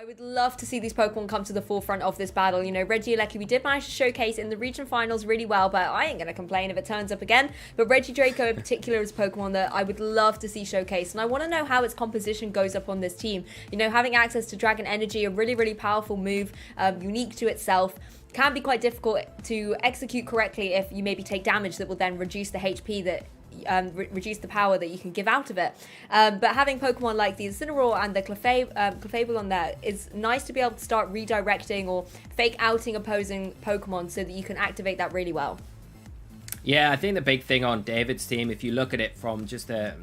I would love to see these Pokemon come to the forefront of this battle. You know, Regieleki, we did manage to showcase in the region finals really well, but I ain't going to complain if it turns up again. But Regidrago in particular is a Pokemon that I would love to see showcased, and I want to know how its composition goes up on this team. You know, having access to Dragon Energy, a really, really powerful move, unique to itself, can be quite difficult to execute correctly if you maybe take damage that will then reduce the HP that reduce the power that you can give out of it. But having Pokemon like the Incineroar and the Clefable on there is nice to be able to start redirecting or fake outing opposing Pokemon so that you can activate that really well. Yeah, I think the big thing on David's team, if you look at it from just a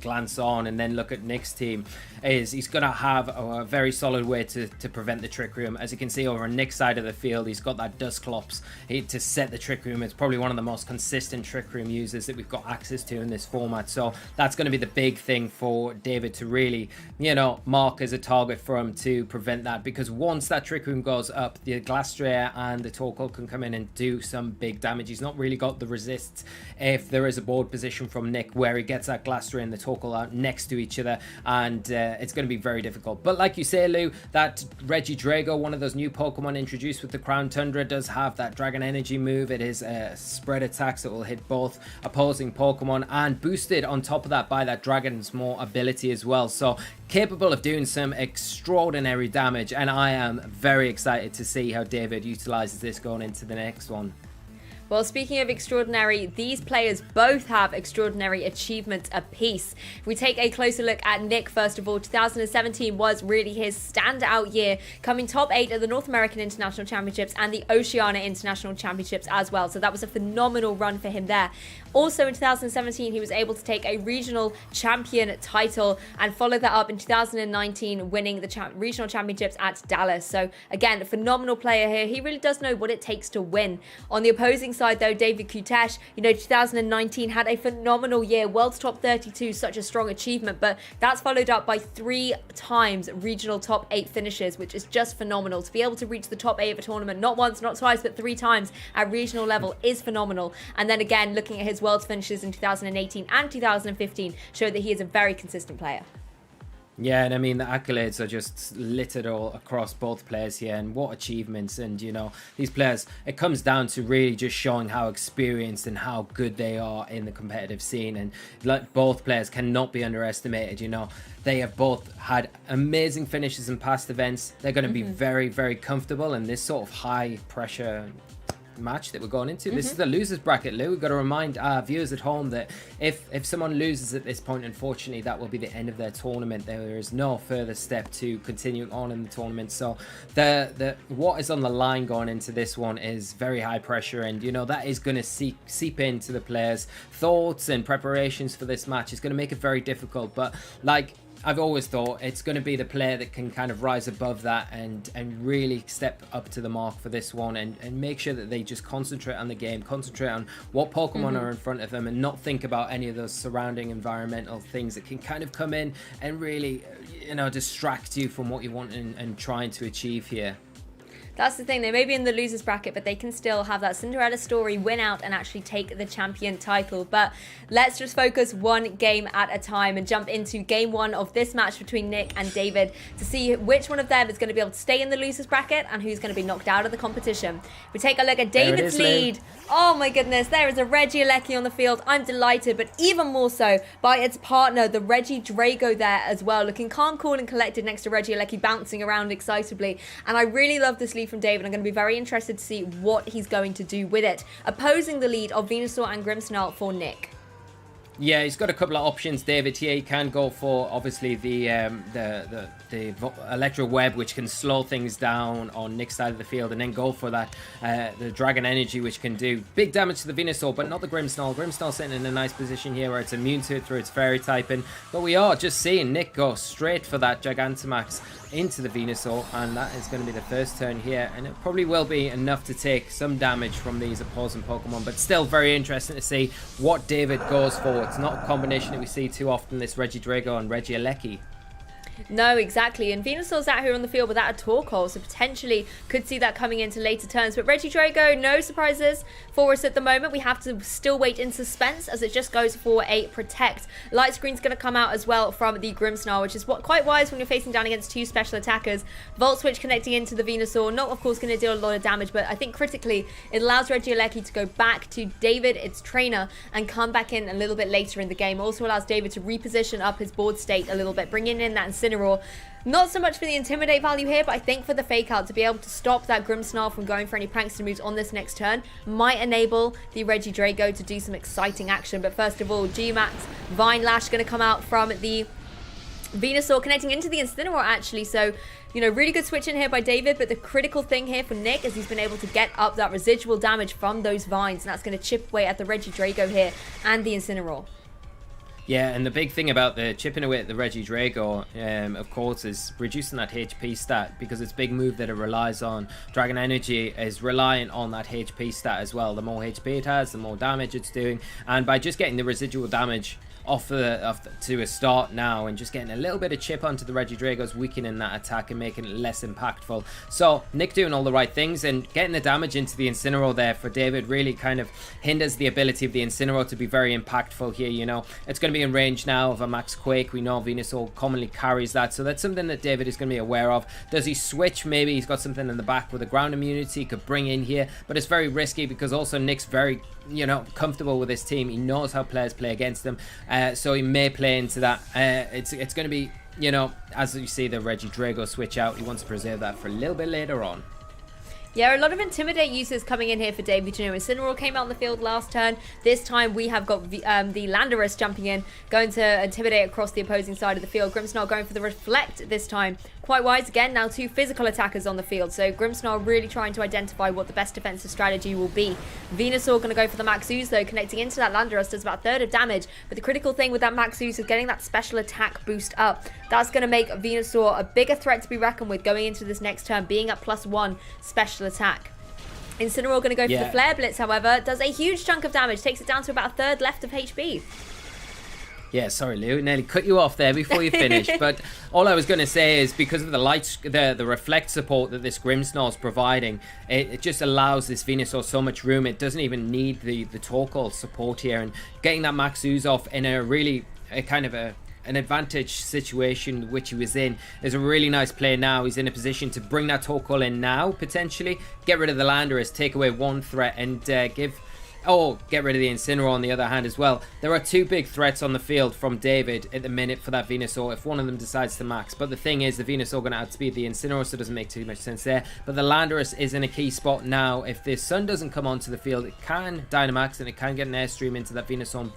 glance on and then look at Nick's team, is he's going to have a very solid way to prevent the Trick Room. As you can see over on Nick's side of the field, he's got that Dusclops to set the Trick Room. It's probably one of the most consistent Trick Room users that we've got access to in this format. So that's going to be the big thing for David to really, you know, mark as a target for him to prevent that. Because once that Trick Room goes up, the Glastrier and the Torkoal can come in and do some big damage. He's not really got the resists if there is a board position from Nick where he gets that Glastrier and the Torkoal out next to each other, and it's going to be very difficult. But like you say, Lou, that Regidrago, one of those new Pokemon introduced with the Crown Tundra, does have that Dragon Energy move. It is a spread attacks that will hit both opposing Pokemon, and boosted on top of that by that Dragon's Maw ability as well. So capable of doing some extraordinary damage, and I am very excited to see how David utilizes this going into the next one. Well, speaking of extraordinary, these players both have extraordinary achievements apiece. If we take a closer look at Nick, first of all, 2017 was really his standout year, coming top 8 at the North American International Championships and the Oceania International Championships as well. So that was a phenomenal run for him there. Also in 2017, he was able to take a regional champion title and follow that up in 2019, winning the regional championships at Dallas. So again, a phenomenal player here. He really does know what it takes to win. On the opposing side though, David Koutesh, you know, 2019 had a phenomenal year, world's top 32, such a strong achievement, but that's followed up by 3 times regional top 8 finishes, which is just phenomenal. To be able to reach the top 8 of a tournament, not once, not twice, but 3 times at regional level is phenomenal. And then again, looking at his world's finishes in 2018 and 2015 show that he is a very consistent player. Yeah, and I mean, the accolades are just littered all across both players here, and what achievements. And, you know, these players, it comes down to really just showing how experienced and how good they are in the competitive scene. And like, both players cannot be underestimated. You know, they have both had amazing finishes in past events. They're going to be very, very comfortable in this sort of high pressure match that we're going into. This is the losers bracket, Lou. We've got to remind our viewers at home that if someone loses at this point, unfortunately that will be the end of their tournament. There is no further step to continuing on in the tournament. So the what is on the line going into this one is very high pressure, and you know that is going to seep into the players' thoughts and preparations for this match. It's going to make it very difficult, but like I've always thought, it's going to be the player that can kind of rise above that and really step up to the mark for this one, and make sure that they just concentrate on the game, concentrate on what Pokemon are in front of them, and not think about any of those surrounding environmental things that can kind of come in and really, you know, distract you from what you want and trying to achieve here. That's the thing, they may be in the losers bracket, but they can still have that Cinderella story, win out and actually take the champion title. But let's just focus one game at a time and jump into game 1 of this match between Nick and David to see which one of them is going to be able to stay in the losers bracket and who's going to be knocked out of the competition. We take a look at David's lead. Oh my goodness, there is a Regieleki on the field. I'm delighted, but even more so by its partner, the Regidrago there as well, looking calm, cool and collected next to Regieleki, bouncing around excitably. And I really love this lead from David. I'm going to be very interested to see what he's going to do with it. Opposing the lead of Venusaur and Grimmsnarl for Nick. Yeah, he's got a couple of options, David. Here, he can go for obviously the Electro Web, which can slow things down on Nick's side of the field, and then go for that the Dragon Energy, which can do big damage to the Venusaur, but not the Grimmsnarl. Grimmsnarl sitting in a nice position here where it's immune to it through its Fairy typing. But we are just seeing Nick go straight for that Gigantamax into the Venusaur, and that is going to be the first turn here, and it probably will be enough to take some damage from these opposing Pokemon, but still very interesting to see what David goes for. It's not a combination that we see too often, this Regidrago and Regieleki. No, exactly. And Venusaur's out here on the field without a Torkoal, so potentially could see that coming into later turns. But Regidrago, no surprises for us at the moment. We have to still wait in suspense as it just goes for a Protect. Light Screen's going to come out as well from the Grimmsnarl, which is quite wise when you're facing down against two special attackers. Volt Switch connecting into the Venusaur, not of course going to deal a lot of damage, but I think critically it allows Regieleki to go back to David, its trainer, and come back in a little bit later in the game. Also allows David to reposition up his board state a little bit, bringing in that Incineroar. Not so much for the Intimidate value here, but I think for the Fake Out, to be able to stop that Grimmsnarl from going for any Prankster moves on this next turn might enable the Regidrago to do some exciting action. But first of all, G-Max, Vine Lash going to come out from the Venusaur, connecting into the Incineroar actually, so you know, really good switch in here by David, but the critical thing here for Nick is he's been able to get up that residual damage from those vines, and that's going to chip away at the Regidrago here and the Incineroar. Yeah, and the big thing about the chipping away at the Regidrago, of course, is reducing that HP stat, because its big move that it relies on, Dragon Energy, is reliant on that HP stat as well. The more HP it has, the more damage it's doing, and by just getting the residual damage to a start now and just getting a little bit of chip onto the Regidrago's, weakening that attack and making it less impactful. So Nick doing all the right things and getting the damage into the Incineroar there for David really kind of hinders the ability of the Incineroar to be very impactful here. You know, it's going to be in range now of a Max Quake. We know Venusaur commonly carries that, so that's something that David is going to be aware of. Does he switch? Maybe he's got something in the back with a ground immunity he could bring in here, but it's very risky because also Nick's very, you know, comfortable with his team. He knows how players play against him, so he may play into that. It's going to be, you know, as you see the Regidrago switch out, he wants to preserve that for a little bit later on. Yeah, a lot of Intimidate users coming in here for David. You know, Incineroar came out on the field last turn. This time we have got the Landorus jumping in, going to Intimidate across the opposing side of the field. Grimmsnarl going for the Reflect this time. Quite wise again, now two physical attackers on the field. So Grimmsnarl really trying to identify what the best defensive strategy will be. Venusaur going to go for the Max Ooze though, connecting into that Landorus, does about a third of damage. But the critical thing with that Max Ooze is getting that special attack boost up. That's going to make Venusaur a bigger threat to be reckoned with going into this next turn, being at +1 special attack. Incineroar going to go for the Flare Blitz, however, does a huge chunk of damage, takes it down to about a third left of HP. Yeah, sorry, Lou, nearly cut you off there before you finished. But all I was going to say is because of the reflect support that this Grimmsnarl is providing, it just allows this Venusaur so much room. It doesn't even need the Torkoal support here, and getting that Max Ooze off in a really an advantage situation which he was in is a really nice play. Now he's in a position to bring that Torkoal in now, potentially get rid of the Landorus, take away one threat, and get rid of the Incineroar on the other hand as well. There are two big threats on the field from David at the minute for that Venusaur if one of them decides to max. But the thing is, the Venusaur going to outspeed the Incineroar, so it doesn't make too much sense there. But the Landorus is in a key spot now. If the Sun doesn't come onto the field, it can Dynamax and it can get an Airstream into that Venusaur and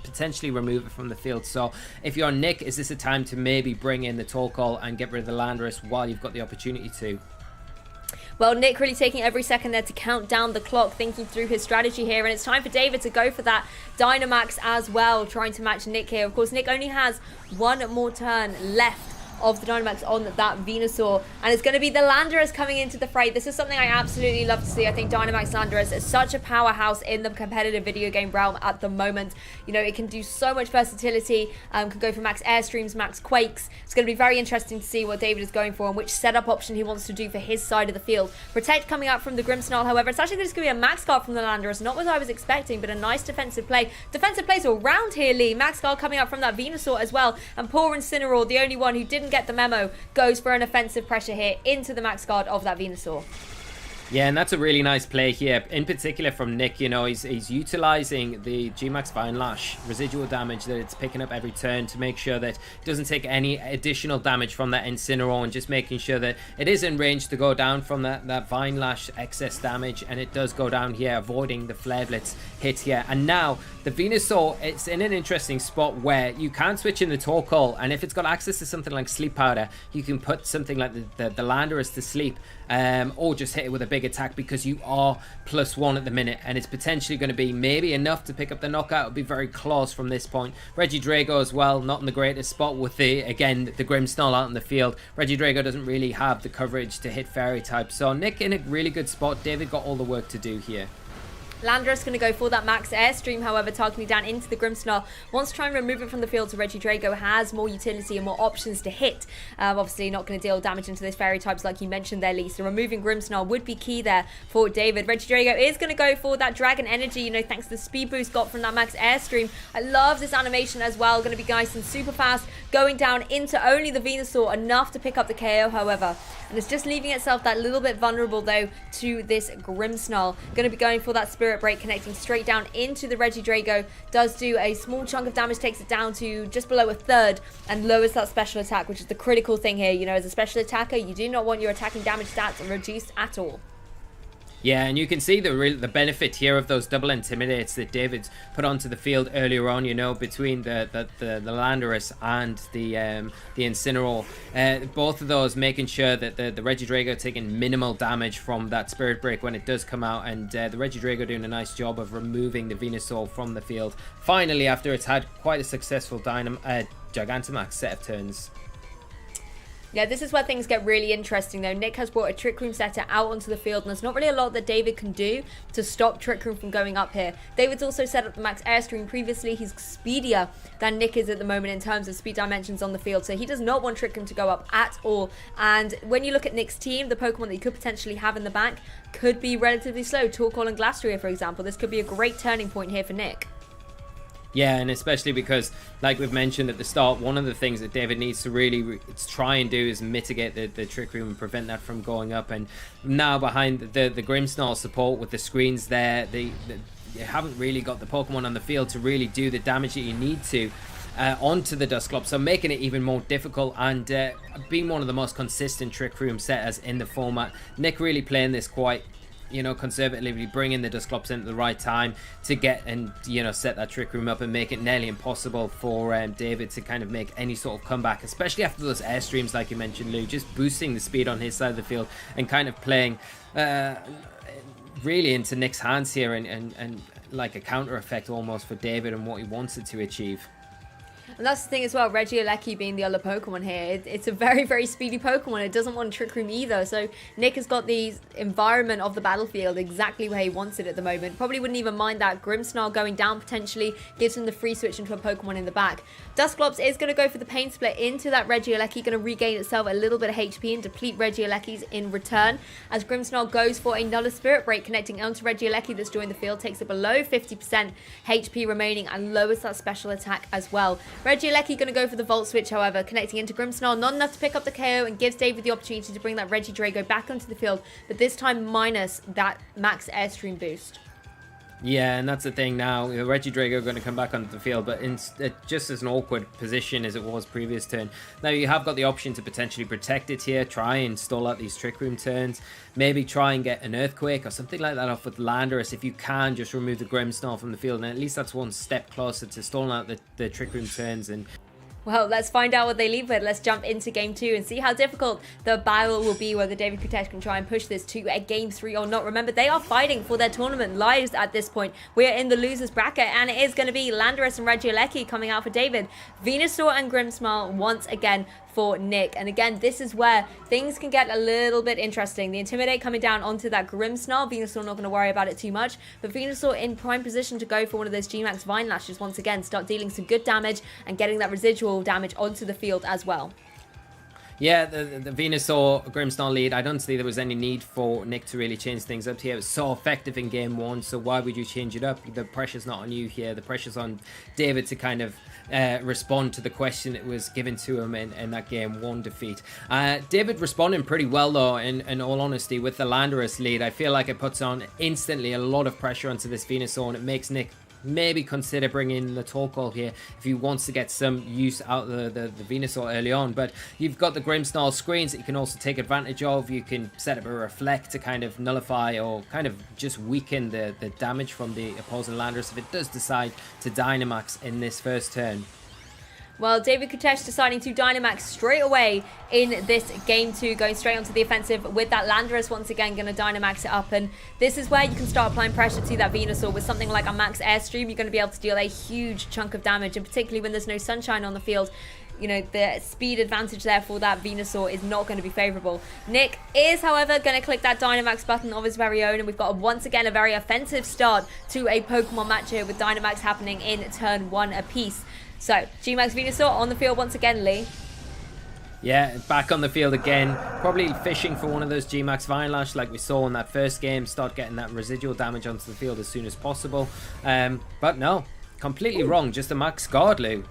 potentially remove it from the field. So if you're Nick, is this a time to maybe bring in the Torkoal and get rid of the Landorus while you've got the opportunity to? Well, Nick really taking every second there to count down the clock, thinking through his strategy here. And it's time for David to go for that Dynamax as well, trying to match Nick here. Of course, Nick only has one more turn left of the Dynamax on that Venusaur, and it's going to be the Landorus coming into the fray. This is something I absolutely love to see. I think Dynamax Landorus is such a powerhouse in the competitive video game realm at the moment. You know, it can do so much versatility, can go for max Airstreams, max Quakes. It's going to be very interesting to see what David is going for and which setup option he wants to do for his side of the field. Protect coming out from the Grimmsnarl, however, it's actually just going to be a Max Guard from the Landorus, not what I was expecting, but a nice defensive play. Defensive plays all round here, Lee. Max Guard coming out from that Venusaur as well, and poor Incineroar, the only one who didn't get the memo, goes for an offensive pressure here into the Max Guard of that Venusaur. Yeah, and that's a really nice play here, in particular from Nick. You know, he's utilizing the G-Max Vine Lash residual damage that it's picking up every turn to make sure that it doesn't take any additional damage from that Incineroar, and just making sure that it is in range to go down from that Vine Lash excess damage, and it does go down here, avoiding the Flare Blitz hit here. And now the Venusaur, it's in an interesting spot where you can switch in the Torkoal, and if it's got access to something like Sleep Powder, you can put something like the Landorus to sleep, or just hit it with a big attack, because you are +1 at the minute, and it's potentially going to be maybe enough to pick up the knockout. It'll be very close from this point. Regidrago as well, not in the greatest spot with the Grimmsnarl out in the field. Regidrago doesn't really have the coverage to hit fairy type, so Nick in a really good spot. David got all the work to do here. Landorus going to go for that max airstream, however, targeting down into the Grimmsnarl. Wants to try and remove it from the field so Regidrago has more utility and more options to hit. Obviously not going to deal damage into those fairy types like you mentioned there, Lee. So removing Grimmsnarl would be key there for David. Regidrago is going to go for that Dragon Energy, you know, thanks to the speed boost got from that max airstream. I love this animation as well. Going to be nice and super fast, going down into only the Venusaur, enough to pick up the KO, however. And it's just leaving itself that little bit vulnerable, though, to this Grimmsnarl. Going to be going for that Spirit Break, connecting straight down into the Regidrago. Does do a small chunk of damage, takes it down to just below a third, and lowers that special attack, which is the critical thing here. You know, as a special attacker, you do not want your attacking damage stats reduced at all. Yeah, and you can see the benefit here of those double intimidates that David's put onto the field earlier on, you know, between the Landorus and the Incineroar. Both of those making sure that the Regidrago taking minimal damage from that Spirit Break when it does come out, and the Regidrago doing a nice job of removing the Venusaur from the field. Finally, after it's had quite a successful Gigantamax set of turns. Yeah, this is where things get really interesting, though. Nick has brought a Trick Room setter out onto the field, and there's not really a lot that David can do to stop Trick Room from going up here. David's also set up the max airstream previously. He's speedier than Nick is at the moment in terms of speed dimensions on the field, so he does not want Trick Room to go up at all. And when you look at Nick's team, the Pokemon that you could potentially have in the back could be relatively slow. Torkoal and Glastrier, for example. This could be a great turning point here for Nick. Yeah, and especially because, like we've mentioned at the start, one of the things that David needs to really try and do is mitigate the Trick Room and prevent that from going up. And now behind the Grimmsnarl support with the screens there, you haven't really got the Pokemon on the field to really do the damage that you need to onto the Dusclops, so making it even more difficult, and being one of the most consistent Trick Room setters in the format. Nick really playing this quite, you know, conservatively, bringing the Dusclops in at the right time to get and, you know, set that Trick Room up and make it nearly impossible for David to kind of make any sort of comeback, especially after those airstreams, like you mentioned, Lou, just boosting the speed on his side of the field and kind of playing really into Nick's hands here, and like a counter effect almost for David and what he wanted to achieve. And that's the thing as well, Regieleki being the other Pokemon here. It's a very, very speedy Pokemon. It doesn't want Trick Room either. So Nick has got the environment of the battlefield exactly where he wants it at the moment. Probably wouldn't even mind that Grimmsnarl going down potentially. Gives him the free switch into a Pokemon in the back. Dusclops is going to go for the Pain Split into that Regieleki. Going to regain itself a little bit of HP and deplete Regieleki's in return. As Grimmsnarl goes for another Spirit Break, connecting onto Regieleki that's joined the field. Takes it below 50% HP remaining and lowers that special attack as well. Regieleki going to go for the Volt Switch, however, connecting into Grimmsnarl, not enough to pick up the KO, and gives David the opportunity to bring that Regidrago back onto the field, but this time minus that max airstream boost. Yeah, and that's the thing now. Regidrago going to come back onto the field, but in just as an awkward position as it was previous turn. Now you have got the option to potentially protect it here, try and stall out these Trick Room turns, maybe try and get an Earthquake or something like that off with Landorus if you can just remove the Grimmsnarl from the field, and at least that's one step closer to stalling out the Trick Room turns. And well, let's find out what they leave with. Let's jump into Game 2 and see how difficult the battle will be, whether David Koutesh can try and push this to a Game 3 or not. Remember, they are fighting for their tournament lives at this point. We are in the losers bracket, and it is going to be Landorus and Regieleki coming out for David. Venusaur and Grimmsnarl once again for Nick. And again, this is where things can get a little bit interesting. The Intimidate coming down onto that Grimmsnarl. Venusaur not going to worry about it too much, but Venusaur in prime position to go for one of those G-Max Vine Lashes once again, start dealing some good damage and getting that residual damage onto the field as well. Yeah, the Venusaur Grimmsnarl lead, I don't see there was any need for Nick to really change things up here. It was so effective in game 1, so why would you change it up? The pressure's not on you here. The pressure's on David to kind of respond to the question that was given to him in that game 1 defeat. David responding pretty well though, in all honesty, with the Landorus lead. I feel like it puts on instantly a lot of pressure onto this Venusaur, and it makes Nick maybe consider bringing the Torkoal here if he wants to get some use out of the Venusaur early on. But you've got the Grimmsnarl screens that you can also take advantage of. You can set up a Reflect to kind of nullify or kind of just weaken the damage from the opposing Landorus if it does decide to Dynamax in this first turn. Well, David Koutesh deciding to Dynamax straight away in this Game 2, going straight onto the offensive with that Landorus once again, going to Dynamax it up. And this is where you can start applying pressure to that Venusaur with something like a max Airstream. You're going to be able to deal a huge chunk of damage, and particularly when there's no sunshine on the field. you know, the speed advantage there for that Venusaur is not going to be favorable. Nick is, however, going to click that Dynamax button of his very own, and we've got once again a very offensive start to a Pokemon match here with Dynamax happening in turn 1 apiece. So, G-Max Venusaur on the field once again, Lee. Yeah, back on the field again. Probably fishing for one of those G-Max Vine Lash like we saw in that first game. Start getting that residual damage onto the field as soon as possible. But no, completely wrong. Just a Max Guard, Lou.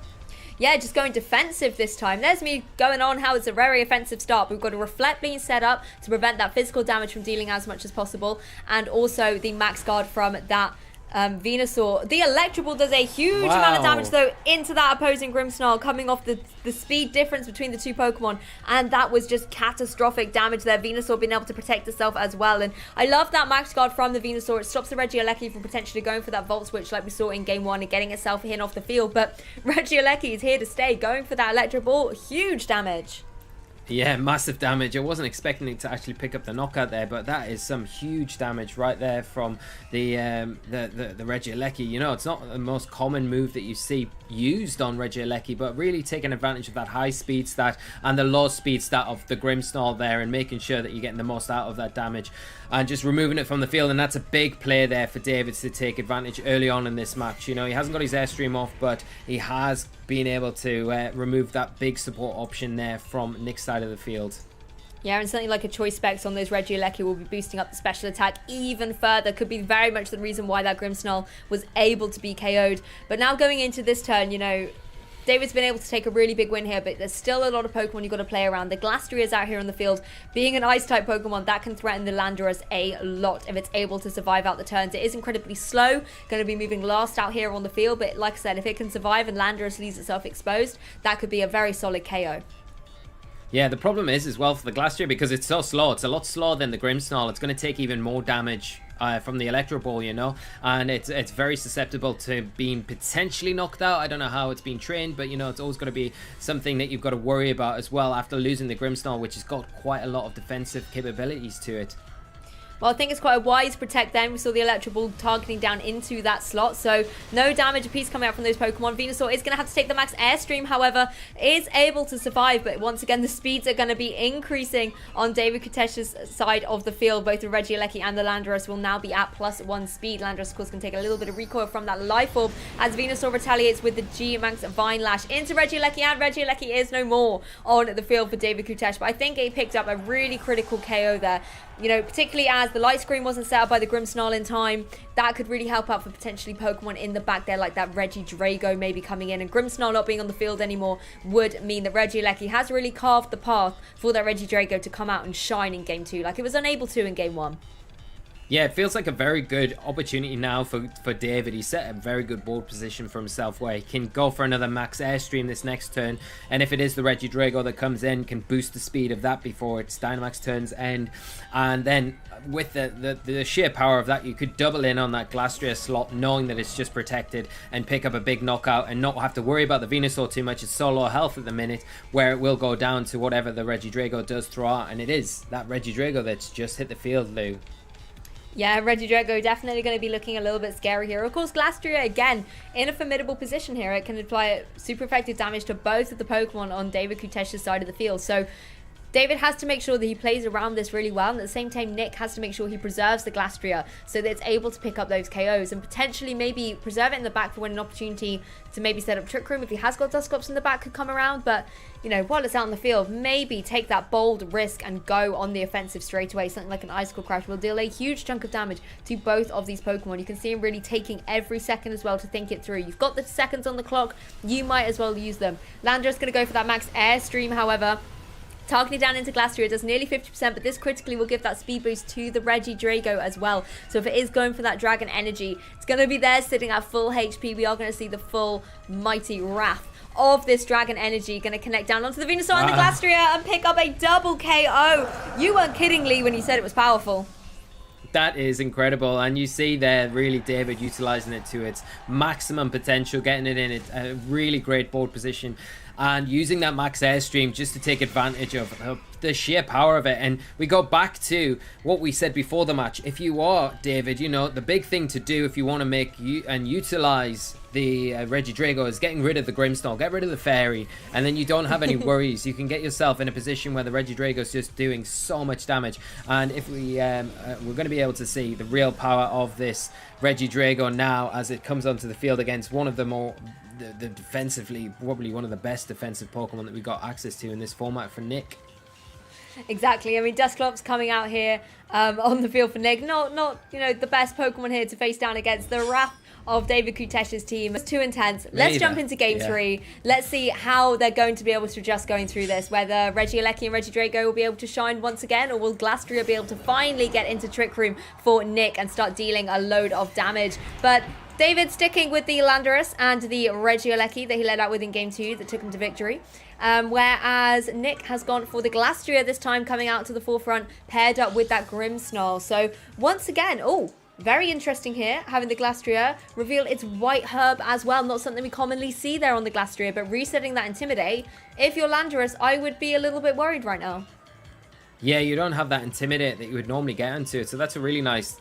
Yeah, just going defensive this time. There's me going on how it's a very offensive start. We've got a Reflect being set up to prevent that physical damage from dealing as much as possible. And also the Max Guard from that Venusaur. The Electro Ball does a huge amount of damage though into that opposing Grimmsnarl, coming off the speed difference between the two Pokemon, and that was just catastrophic damage there. Venusaur being able to protect itself as well, and I love that Max Guard from the Venusaur. It stops the Regieleki from potentially going for that Volt Switch like we saw in game 1 and getting itself hit off the field, but Regieleki is here to stay, going for that Electro Ball. Huge damage. Yeah, massive damage. I wasn't expecting it to actually pick up the knockout there, but that is some huge damage right there from the Regieleki. You know, it's not the most common move that you see used on Regieleki, but really taking advantage of that high speed stat and the low speed stat of the Grimmsnarl there, and making sure that you're getting the most out of that damage and just removing it from the field. And that's a big play there for David to take advantage early on in this match. You know, he hasn't got his Airstream off, but he has been able to remove that big support option there from Nick's side of the field. Yeah, and something like a Choice Specs on those Regieleki will be boosting up the special attack even further. Could be very much the reason why that Grimmsnarl was able to be KO'd. But now going into this turn, you know, David's been able to take a really big win here, but there's still a lot of Pokemon you've got to play around. The Glastrier is out here on the field. Being an Ice-type Pokemon, that can threaten the Landorus a lot if it's able to survive out the turns. It is incredibly slow, going to be moving last out here on the field, but like I said, if it can survive and Landorus leaves itself exposed, that could be a very solid KO. Yeah, the problem is as well for the Glastrier, because it's so slow. It's a lot slower than the Grimmsnarl. It's going to take even more damage from the Electro Ball, you know, and it's very susceptible to being potentially knocked out. I don't know how it's been trained, but you know, it's always going to be something that you've got to worry about as well after losing the Grimmsnarl, which has got quite a lot of defensive capabilities to it. Well, I think it's quite a wise protect then. We saw the Electro Ball targeting down into that slot, so no damage apiece coming out from those Pokemon. Venusaur is going to have to take the max Airstream, however, is able to survive, but once again, the speeds are going to be increasing on David Koutesh's side of the field. Both the Regieleki and the Landorus will now be at +1 speed. Landorus, of course, can take a little bit of recoil from that Life Orb as Venusaur retaliates with the G-Max Vine Lash into Regieleki, and Regieleki is no more on the field for David Koutesh, but I think he picked up a really critical KO there. You know, particularly as the light screen wasn't set up by the Grimmsnarl in time, that could really help out for potentially Pokemon in the back there, like that Regidrago maybe coming in, and Grimmsnarl not being on the field anymore would mean that Regieleki has really carved the path for that Regidrago to come out and shine in Game 2, like it was unable to in Game 1. Yeah, it feels like a very good opportunity now for David. He set a very good board position for himself where he can go for another max Airstream this next turn, and if it is the Regidrago that comes in, can boost the speed of that before its Dynamax turns end. And then with the sheer power of that, you could double in on that Glastrier slot knowing that it's just protected and pick up a big knockout and not have to worry about the Venusaur too much. It's so low health at the minute where it will go down to whatever the Regidrago does throw out, and it is that Regidrago that's just hit the field, Lou. Yeah, Regidrago definitely going to be looking a little bit scary here. Of course, Glastrier, again, in a formidable position here. It can apply super effective damage to both of the Pokemon on David Koutesh's side of the field. So David has to make sure that he plays around this really well, and at the same time, Nick has to make sure he preserves the Glastrier so that it's able to pick up those KOs and potentially maybe preserve it in the back for when an opportunity to maybe set up Trick Room if he has got Dusclops in the back could come around. But, you know, while it's out in the field, maybe take that bold risk and go on the offensive straight away. Something like an Icicle Crash will deal a huge chunk of damage to both of these Pokemon. You can see him really taking every second as well to think it through. You've got the seconds on the clock, you might as well use them. Landorus going to go for that max Airstream, however. Targeting down into Glastrier, it does nearly 50%, but this critically will give that speed boost to the Regidrago as well. So if it is going for that Dragon Energy, it's going to be there sitting at full HP. We are going to see the full mighty wrath of this Dragon Energy going to connect down onto the Venusaur and the Glastrier and pick up a double KO. You weren't kidding, Lee, when you said it was powerful. That is incredible, and you see there really David utilizing it to its maximum potential, getting it in a really great board position. and using that max airstream just to take advantage of the sheer power of it. And we go back to what we said before the match. If you are David, you know, the big thing to do if you want to make and utilize the Regidrago is getting rid of the Grimmsnarl, get rid of the fairy, and then you don't have any worries. You can get yourself in a position where the Regidrago is just doing so much damage. And if we're going to be able to see the real power of this Regidrago now as it comes onto the field against one of the more the defensively, probably one of the best defensive Pokemon that we got access to in this format for Nick. Exactly. I mean, Dusclops coming out here on the field for Nick. Not you know, the best Pokemon here to face down against the wrath of David Koutesh's team. It's too intense. Let's jump into game 3. Let's see how they're going to be able to adjust going through this. Whether Regieleki and Regidrago will be able to shine once again, or will Glastrier be able to finally get into Trick Room for Nick and start dealing a load of damage. But David sticking with the Landorus and the Regieleki that he led out with in game 2 that took him to victory. Whereas Nick has gone for the Glastrier this time, coming out to the forefront, paired up with that Grimmsnarl. So once again, very interesting here, having the Glastrier reveal its white herb as well. Not something we commonly see there on the Glastrier, but resetting that Intimidate. If you're Landorus, I would be a little bit worried right now. Yeah, you don't have that Intimidate that you would normally get into it. So that's a really nice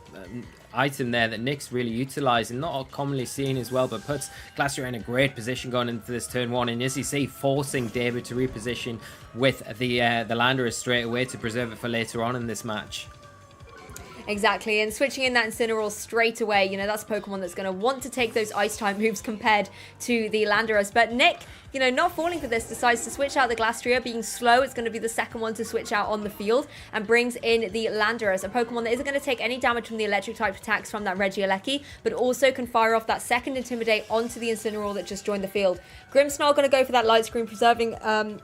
item there that Nick's really utilising. Not commonly seen as well, but puts Glastrier in a great position going into this turn 1. And as you see, forcing David to reposition with the Landorus straight away to preserve it for later on in this match. Exactly, and switching in that Incineroar straight away, you know, that's a Pokemon that's going to want to take those Ice-type moves compared to the Landorus. But Nick, you know, not falling for this, decides to switch out the Glastrier. Being slow, it's going to be the second one to switch out on the field, and brings in the Landorus, a Pokemon that isn't going to take any damage from the Electric-type attacks from that Regieleki, but also can fire off that second Intimidate onto the Incineroar that just joined the field. Grimmsnarl going to go for that Light Screen, preserving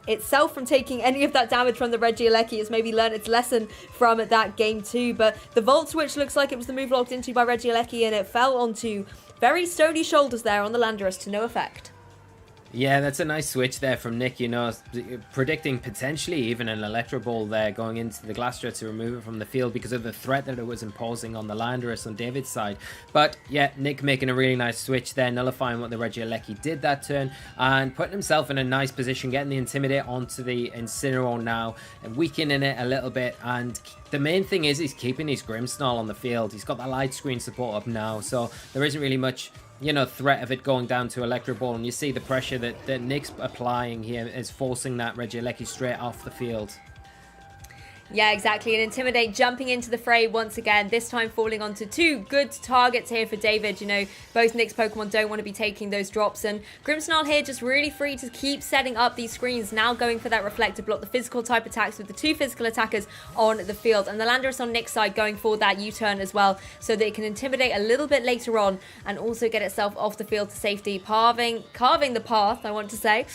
itself from taking any of that damage from the Regieleki. It's maybe learned its lesson from that game 2, but the Volt Switch looks like it was the move locked into by Regieleki, and it fell onto very stony shoulders there on the Landorus to no effect. Yeah, that's a nice switch there from Nick, you know, predicting potentially even an Electro Ball there going into the Glastrier to remove it from the field because of the threat that it was imposing on the Landorus on David's side. But yeah, Nick making a really nice switch there, nullifying what the Regieleki did that turn and putting himself in a nice position, getting the Intimidate onto the Incineroar now and weakening it a little bit. And the main thing is he's keeping his Grimmsnarl on the field. He's got that Light Screen support up now, so there isn't really much, you know, threat of it going down to Electro Ball. And you see the pressure that Nick's applying here is forcing that Regieleki straight off the field. Yeah, exactly. And Intimidate jumping into the fray once again, this time falling onto 2 good targets here for David. You know, both Nick's Pokemon don't want to be taking those drops. And Grimmsnarl here just really free to keep setting up these screens, now going for that Reflector block, the physical type attacks with the 2 physical attackers on the field. And the Landorus on Nick's side going for that U-turn as well, so that it can Intimidate a little bit later on and also get itself off the field to safety, carving the path, I want to say,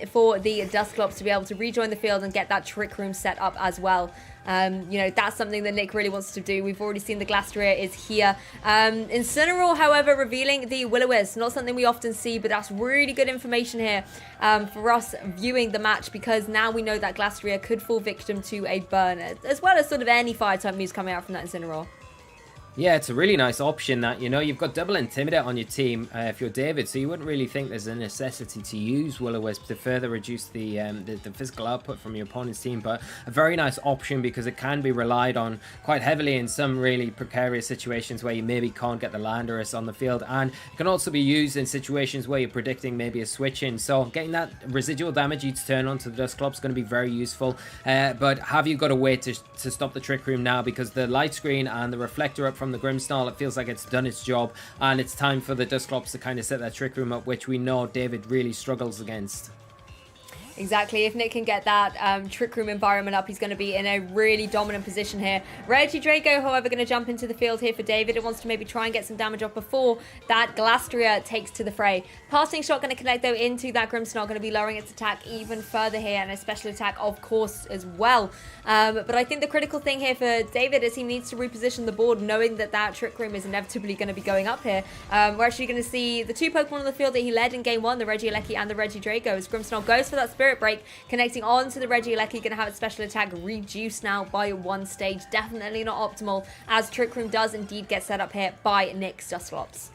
for the Dusclops to be able to rejoin the field and get that Trick Room set up as well. You know, that's something that Nick really wants to do. We've already seen the Glastrier is here. Incineroar, however, revealing the Will-O-Wisp. Not something we often see, but that's really good information here for us viewing the match, because now we know that Glastrier could fall victim to a burn, as well as sort of any fire-type moves coming out from that Incineroar. Yeah, it's a really nice option that, you know, you've got double Intimidate on your team if you're David, so you wouldn't really think there's a necessity to use Will-O-Wisp to further reduce the physical output from your opponent's team, but a very nice option because it can be relied on quite heavily in some really precarious situations where you maybe can't get the Landorus on the field, and it can also be used in situations where you're predicting maybe a switch in, so getting that residual damage each turn onto the Dusclops is going to be very useful. But have you got to wait to stop the Trick Room now, because the Light Screen and the Reflector up from the Grimmsnarl, it feels like it's done its job, and it's time for the Dusclops to kind of set that Trick Room up, which we know David really struggles against. Exactly. If Nick can get that Trick Room environment up, he's going to be in a really dominant position here. Regidrago, however, going to jump into the field here for David. It wants to maybe try and get some damage off before that Glastrier takes to the fray. Passing shot going to connect, though, into that Grimmsnarl, going to be lowering its attack even further here, and a special attack, of course, as well. But I think the critical thing here for David is he needs to reposition the board, knowing that that Trick Room is inevitably going to be going up here. We're actually going to see the 2 Pokemon on the field that he led in game 1, the Regieleki and the Regidrago, as Grimmsnarl goes for that Spirit Break, connecting on to the Regieleki, going to have its special attack reduced now by 1 stage. Definitely not optimal, as Trick Room does indeed get set up here by Nick's Dusclops.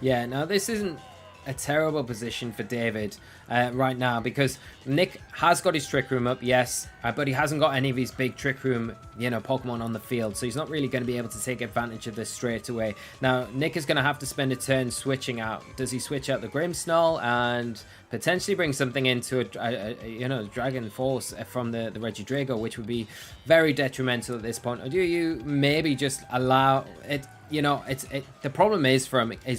Yeah, now this isn't a terrible position for David right now, because Nick has got his Trick Room up, yes, but he hasn't got any of his big Trick Room, you know, Pokemon on the field, so he's not really going to be able to take advantage of this straight away. Now, Nick is going to have to spend a turn switching out. Does he switch out the Grimmsnarl and potentially bring something into a Dragon Force from the Regidrago, which would be very detrimental at this point? Or do you maybe just allow it? You know, the problem is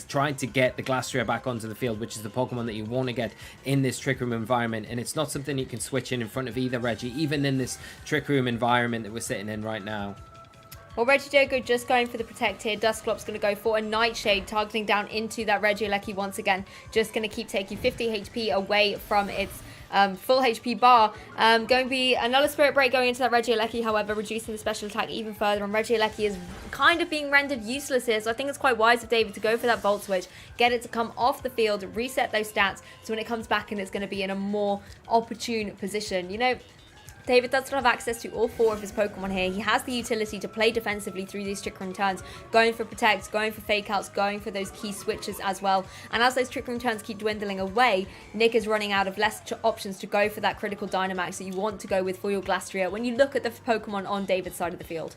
trying to get the Glastrier back onto the field, which is the Pokemon that you want to get in this Trick Room environment, and it's not something you can switch in front of either Reggie, even in this Trick Room environment that we're sitting in right now. Well, Regidrago just going for the Protect here. Dusclops going to go for a Nightshade, targeting down into that Regieleki once again. Just going to keep taking 50 HP away from its full HP bar. Going to be another Spirit Break going into that Regieleki, however, reducing the special attack even further. And Regieleki is kind of being rendered useless here, so I think it's quite wise of David to go for that Volt Switch, get it to come off the field, reset those stats, so when it comes back and it's going to be in a more opportune position. You know, David does not have access to all 4 of his Pokemon here. He has the utility to play defensively through these Trick Room turns, going for Protects, going for Fake Outs, going for those key switches as well. And as those Trick Room turns keep dwindling away, Nick is running out of less options to go for that critical Dynamax that you want to go with for your Glastrier when you look at the Pokemon on David's side of the field.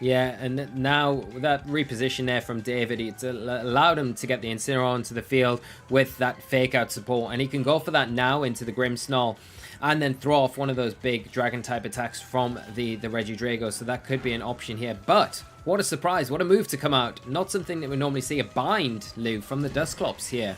Yeah, and now that reposition there from David, it's allowed him to get the Incineroar onto the field with that Fake Out support, and he can go for that now into the Grimmsnarl and then throw off one of those big dragon type attacks from the Regidrago, so that could be an option here. But what a surprise, what a move to come out. Not something that we normally see. A Bind, Lou, from the Dusclops here.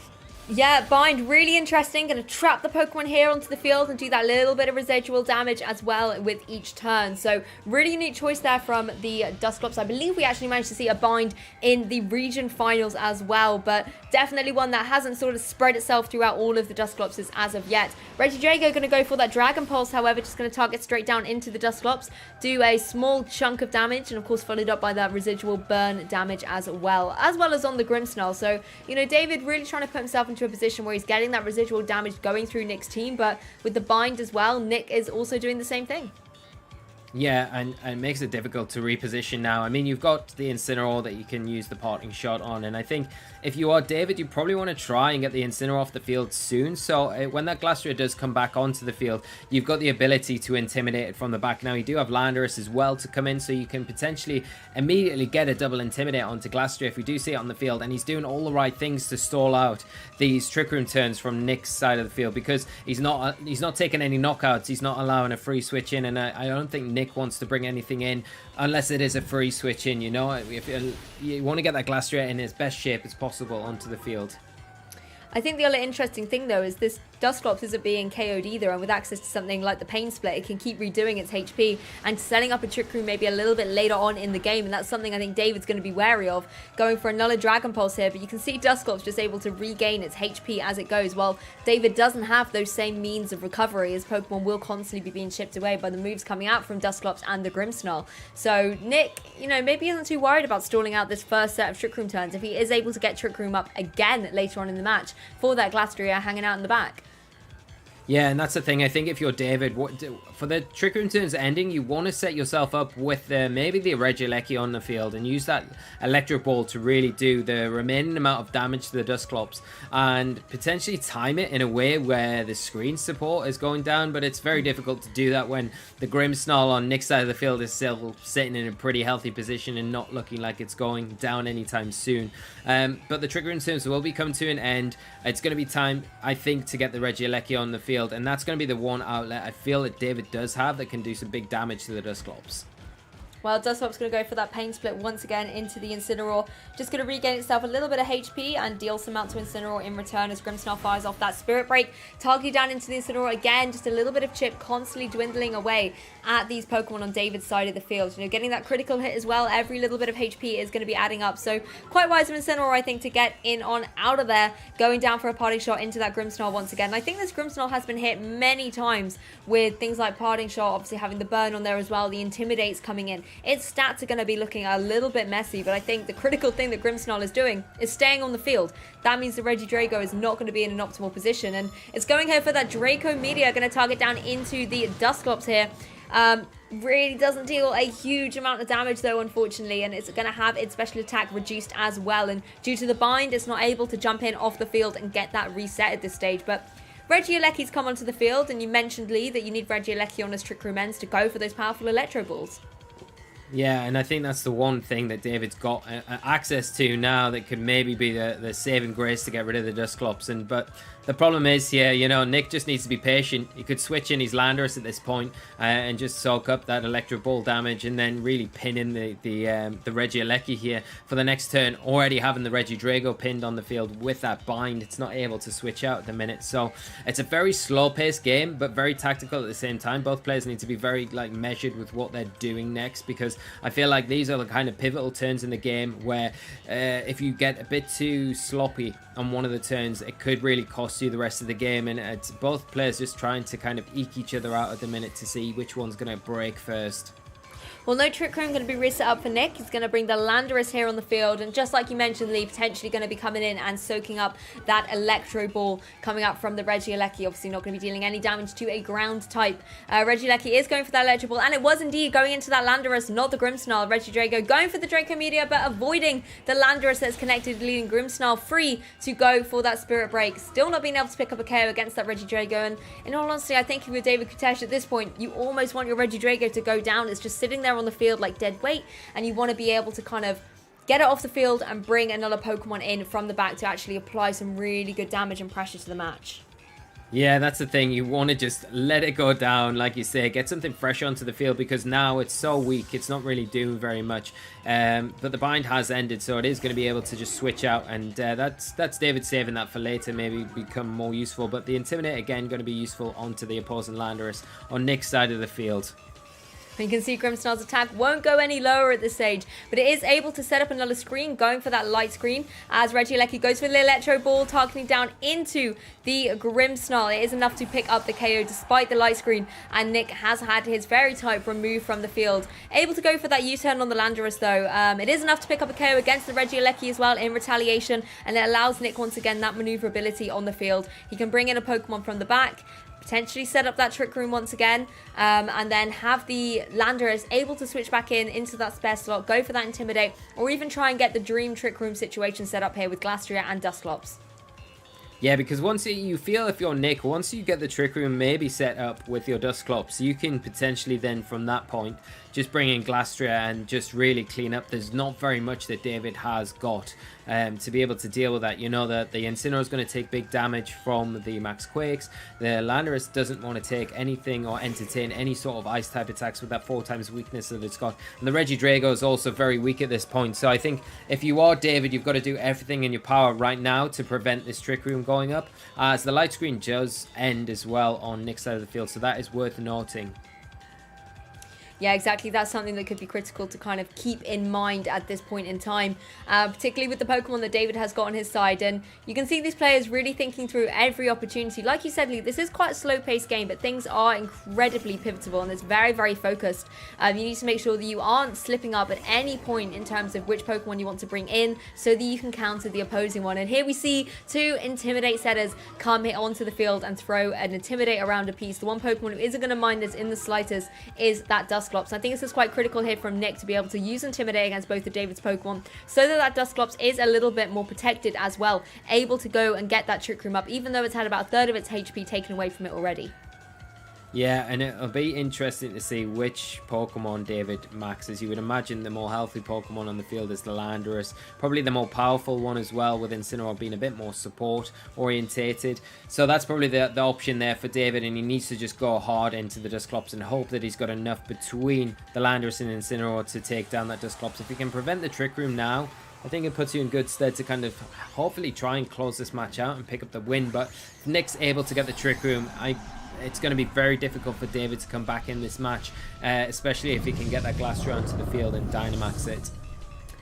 Yeah, Bind, really interesting. Going to trap the Pokemon here onto the field and do that little bit of residual damage as well with each turn. So really unique choice there from the Dusclops. I believe we actually managed to see a Bind in the region finals as well, but definitely one that hasn't sort of spread itself throughout all of the Dusclopses as of yet. Regidrago going to go for that Dragon Pulse, however, just going to target straight down into the Dusclops, do a small chunk of damage, and of course followed up by that residual burn damage as well as on the Grimmsnarl. So, you know, David really trying to put himself into a position where he's getting that residual damage going through Nick's team, but with the Bind as well, Nick is also doing the same thing. Yeah, and it makes it difficult to reposition now. I mean, you've got the Incineroar that you can use the Parting Shot on, and I think if you are David, you probably want to try and get the Incineroar off the field soon, so when that Glastrier does come back onto the field, you've got the ability to intimidate it from the back. Now, you do have Landorus as well to come in, so you can potentially immediately get a double Intimidate onto Glastrier if we do see it on the field, and he's doing all the right things to stall out these Trick Room turns from Nick's side of the field, because he's not taking any knockouts, he's not allowing a free switch in, and I don't think Nick wants to bring anything in unless it is a free switch in, you know. If you want to get that Glastrier in its best shape as possible onto the field. I think the other interesting thing though is this Dusclops isn't being KO'd either, and with access to something like the Pain Split, it can keep redoing its HP and setting up a Trick Room maybe a little bit later on in the game, and that's something I think David's going to be wary of, going for another Dragon Pulse here. But you can see Dusclops just able to regain its HP as it goes, while David doesn't have those same means of recovery, as Pokemon will constantly be being chipped away by the moves coming out from Dusclops and the Grimmsnarl. So Nick, you know, maybe isn't too worried about stalling out this first set of Trick Room turns if he is able to get Trick Room up again later on in the match for that Glastrier hanging out in the back. Yeah, and that's the thing. I think if you're David, for the Trick Room turns ending, you want to set yourself up with maybe the Regieleki on the field and use that Electric Ball to really do the remaining amount of damage to the Dusclops and potentially time it in a way where the screen support is going down, but it's very difficult to do that when the Grimmsnarl on Nick's side of the field is still sitting in a pretty healthy position and not looking like it's going down anytime soon. But the Trick Room turns will be coming to an end. It's going to be time, I think, to get the Regieleki on the field, and that's going to be the one outlet I feel that David does have that can do some big damage to the Dusclops. Well, Dusclops going to go for that Pain Split once again into the Incineroar. Just going to regain itself a little bit of HP and deal some out to Incineroar in return as Grimmsnarl fires off that Spirit Break. Targeting down into the Incineroar again, just a little bit of chip constantly dwindling away at these Pokemon on David's side of the field. You know, getting that critical hit as well, every little bit of HP is going to be adding up. So quite wise of Incineroar, I think, to get in on out of there, going down for a Parting Shot into that Grimmsnarl once again. And I think this Grimmsnarl has been hit many times with things like Parting Shot, obviously having the burn on there as well, the Intimidates coming in. Its stats are going to be looking a little bit messy, but I think the critical thing that Grimmsnarl is doing is staying on the field. That means the Regidrago is not going to be in an optimal position, and it's going here for that Draco Meteor, going to target down into the Dusclops here. Really doesn't deal a huge amount of damage though, unfortunately, and it's going to have its special attack reduced as well, and due to the bind it's not able to jump in off the field and get that reset at this stage. But Regieleki's come onto the field, and you mentioned, Lee, that you need Regieleki on his Trick Room ends to go for those powerful Electro Balls. Yeah, and I think that's the one thing that David's got access to now that could maybe be the saving grace to get rid of the Dusclops. But the problem is here, you know, Nick just needs to be patient. He could switch in his Landorus at this point and just soak up that Electro Ball damage and then really pin in the Regieleki here for the next turn. Already having the Regidrago pinned on the field with that bind, it's not able to switch out at the minute. So it's a very slow-paced game, but very tactical at the same time. Both players need to be very measured with what they're doing next, because I feel like these are the kind of pivotal turns in the game where if you get a bit too sloppy on one of the turns, it could really cost you the rest of the game. And it's both players just trying to kind of eke each other out at the minute to see which one's going to break first. Well, no Trick Room going to be reset up for Nick. He's going to bring the Landorus here on the field. And just like you mentioned, Lee, potentially going to be coming in and soaking up that Electro Ball coming up from the Regieleki. Obviously not going to be dealing any damage to a ground type. Regieleki is going for that Electro Ball. And it was indeed going into that Landorus, not the Grimmsnarl. Regidrago going for the Draco Meteor, but avoiding the Landorus that's connected, leaving Grimmsnarl free to go for that Spirit Break. Still not being able to pick up a KO against that Regidrago. And in all honesty, I think if you're David Koutesh at this point, you almost want your Regidrago to go down. It's just sitting there on the field like dead weight, and you want to be able to kind of get it off the field and bring another Pokemon in from the back to actually apply some really good damage and pressure to the match. Yeah, that's the thing. You want to just let it go down, like you say, get something fresh onto the field, because now it's so weak, it's not really doing very much. But the bind has ended, so it is going to be able to just switch out, and that's David saving that for later, maybe become more useful. But the Intimidate, again, going to be useful onto the opposing Landorus on Nick's side of the field. You can see Grimmsnarl's attack won't go any lower at this stage, but it is able to set up another screen, going for that light screen as Regieleki goes for the Electro Ball, targeting down into the Grimmsnarl. It is enough to pick up the KO despite the light screen, and Nick has had his Fairy type removed from the field. Able to go for that U-turn on the Landorus though. It is enough to pick up a KO against the Regieleki as well in retaliation, and it allows Nick once again that maneuverability on the field. He can bring in a Pokemon from the back, potentially set up that Trick Room once again, and then have the Landorus able to switch back into that spare slot, go for that Intimidate, or even try and get the Dream Trick Room situation set up here with Glastrier and Dusclops. Yeah, because once you feel, if you're Nick, once you get the Trick Room maybe set up with your Dusclops, you can potentially then from that point just bring in Glastrier and just really clean up. There's not very much that David has got to be able to deal with that. You know that the Incineroar is going to take big damage from the Max Quakes. The Landorus doesn't want to take anything or entertain any sort of ice type attacks with that 4 times weakness that it's got. And the Regidrago is also very weak at this point. So I think if you are David, you've got to do everything in your power right now to prevent this Trick Room going up, as the light screen does end as well on Nick's side of the field. So that is worth noting. Yeah, exactly. That's something that could be critical to kind of keep in mind at this point in time, particularly with the Pokemon that David has got on his side. And you can see these players really thinking through every opportunity. Like you said, Lee, this is quite a slow-paced game, but things are incredibly pivotal and it's very, very focused. You need to make sure that you aren't slipping up at any point in terms of which Pokemon you want to bring in so that you can counter the opposing one. And here we see 2 Intimidate setters come onto the field and throw an Intimidate around a piece. The one Pokemon who isn't going to mind this in the slightest is that Dusclops. I think this is quite critical here from Nick to be able to use Intimidate against both of David's Pokemon so that Dusclops is a little bit more protected as well, able to go and get that Trick Room up, even though it's had about a third of its HP taken away from it already. Yeah, and it'll be interesting to see which Pokemon David maxes. You would imagine the more healthy Pokemon on the field is the Landorus. Probably the more powerful one as well, with Incineroar being a bit more support orientated. So that's probably the option there for David, and he needs to just go hard into the Dusclops and hope that he's got enough between the Landorus and Incineroar to take down that Dusclops. If he can prevent the Trick Room now, I think it puts you in good stead to kind of hopefully try and close this match out and pick up the win. But if Nick's able to get the Trick Room, it's going to be very difficult for David to come back in this match, especially if he can get that Glastrier onto the field and Dynamax it.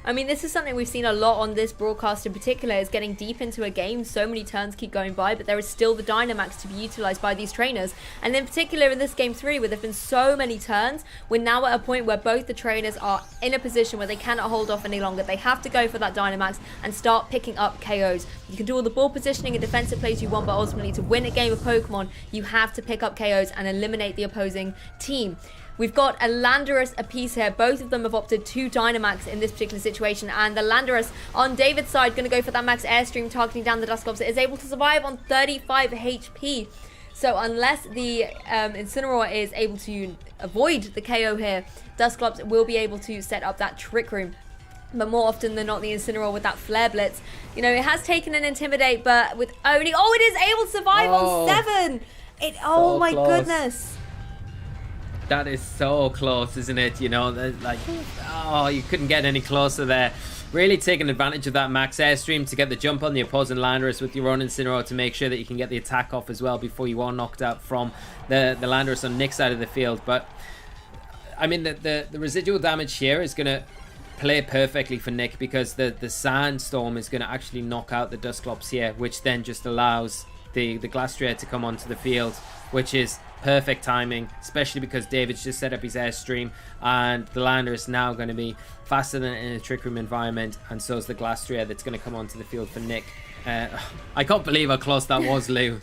I mean, this is something we've seen a lot on this broadcast in particular, is getting deep into a game. So many turns keep going by, but there is still the Dynamax to be utilised by these trainers. And in particular in this game 3, where there have been so many turns, we're now at a point where both the trainers are in a position where they cannot hold off any longer. They have to go for that Dynamax and start picking up KOs. You can do all the ball positioning and defensive plays you want, but ultimately to win a game of Pokemon, you have to pick up KOs and eliminate the opposing team. We've got a Landorus apiece here. Both of them have opted to Dynamax in this particular situation. And the Landorus on David's side going to go for that max airstream, targeting down the Dusclops. It is able to survive on 35 HP. So unless the Incineroar is able to avoid the KO here, Dusclops will be able to set up that Trick Room. But more often than not, the Incineroar with that Flare Blitz. You know, it has taken an Intimidate, but with only... Oh, it is able to survive on 7! Oh so my close. Goodness. That is so close, isn't it? You know, like, oh, you couldn't get any closer there. Really taking advantage of that max airstream to get the jump on the opposing Landorus with your own Incineroar to make sure that you can get the attack off as well before you are knocked out from the Landorus on Nick's side of the field. But, I mean, the residual damage here is going to play perfectly for Nick, because the Sandstorm is going to actually knock out the Dusclops here, which then just allows the Glastrier to come onto the field, which is perfect timing, especially because David's just set up his airstream, and the Lander is now going to be faster than in a Trick Room environment, and so is the Glastrier that's going to come onto the field for Nick. I can't believe how close that was, Lou.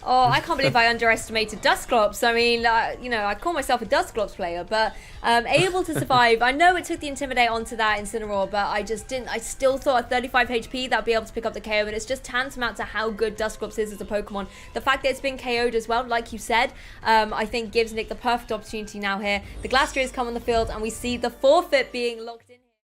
Oh, I can't believe I underestimated Dusclops. I mean, you know, I call myself a Dusclops player, but able to survive. I know it took the Intimidate onto that Incineroar, but I just didn't. I still thought at 35 HP that would be able to pick up the KO, and it's just tantamount to how good Dusclops is as a Pokemon. The fact that it's been KO'd as well, like you said, I think gives Nick the perfect opportunity now here. The Glastriers come on the field, and we see the forfeit being locked in.